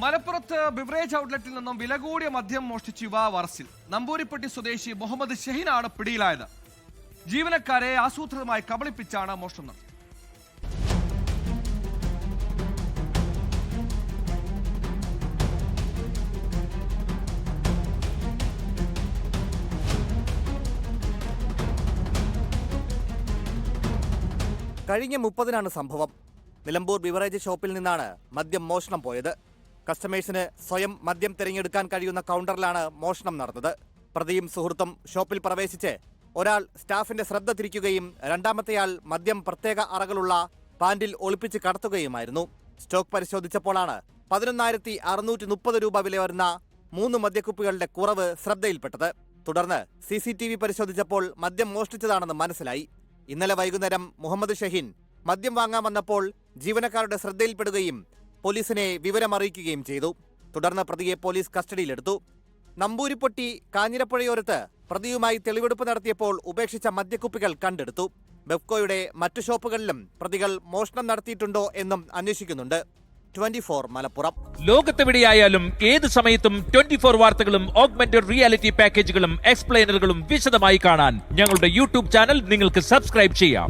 മലപ്പുറത്ത് ബിവറേജ് ഔട്ട്ലെറ്റിൽ നിന്നും വില കൂടിയ മദ്യം മോഷ്ടിച്ച യുവാവ് അറസ്റ്റിൽ. നമ്പൂരിപ്പട്ടി സ്വദേശി മുഹമ്മദ് ഷഹീനാണ് പിടിയിലായത്. ജീവനക്കാരെ ആസൂത്രിതമായി കബളിപ്പിച്ചാണ് മോഷണം നടത്തിയത്. കഴിഞ്ഞ 30-നാണ് സംഭവം. നിലമ്പൂർ ബിവറേജ് ഷോപ്പിൽ നിന്നാണ് മദ്യം മോഷണം പോയത്. കസ്റ്റമേഴ്സിന് സ്വയം മദ്യം തിരഞ്ഞെടുക്കാൻ കഴിയുന്ന കൗണ്ടറിലാണ് മോഷണം നടന്നത്. പ്രതിയും സുഹൃത്തും ഷോപ്പിൽ പ്രവേശിച്ച് ഒരാൾ സ്റ്റാഫിന്റെ ശ്രദ്ധ തിരിക്കുകയും രണ്ടാമത്തെയാൾ മദ്യം പ്രത്യേക അറകളുള്ള പാൻറിൽ ഒളിപ്പിച്ച് കടത്തുകയുമായിരുന്നു. സ്റ്റോക്ക് പരിശോധിച്ചപ്പോഴാണ് 11,630 രൂപ വില വരുന്ന 3 മദ്യക്കുപ്പികളുടെ കുറവ് ശ്രദ്ധയിൽപ്പെട്ടത്. തുടർന്ന് CCTV പരിശോധിച്ചപ്പോൾ മദ്യം മോഷ്ടിച്ചതാണെന്ന് മനസ്സിലായി. ഇന്നലെ വൈകുന്നേരം മുഹമ്മദ് ഷഹീൻ മദ്യം വാങ്ങാൻ വന്നപ്പോൾ ജീവനക്കാരുടെ ശ്രദ്ധയിൽപ്പെടുകയും പോലീസിനെ വിവരമറിയിക്കുകയും ചെയ്തു. തുടർന്ന് പ്രതിയെ പോലീസ് കസ്റ്റഡിയിലെടുത്തു. നമ്പൂരിപ്പൊട്ടി കാഞ്ഞിരപ്പുഴയോരത്ത് പ്രതിയുമായി തെളിവെടുപ്പ് നടത്തിയപ്പോൾ ഉപേക്ഷിച്ച മദ്യക്കുപ്പികൾ കണ്ടെടുത്തു. ബെഫ്കോയുടെ മറ്റു ഷോപ്പുകളിലും പ്രതികൾ മോഷണം നടത്തിയിട്ടുണ്ടോ എന്നും അന്വേഷിക്കുന്നുണ്ട്. 24 മലപ്പുറം. ലോകത്തെവിടെയായാലും ഏത് സമയത്തും 24 വാർത്തകളും ഓഗ്മെന്റഡ് റിയാലിറ്റി പാക്കേജുകളും എക്സ്പ്ലെയിനറുകളും വിശദമായി കാണാൻ ഞങ്ങളുടെ യൂട്യൂബ് ചാനൽ നിങ്ങൾക്ക് സബ്സ്ക്രൈബ് ചെയ്യാം.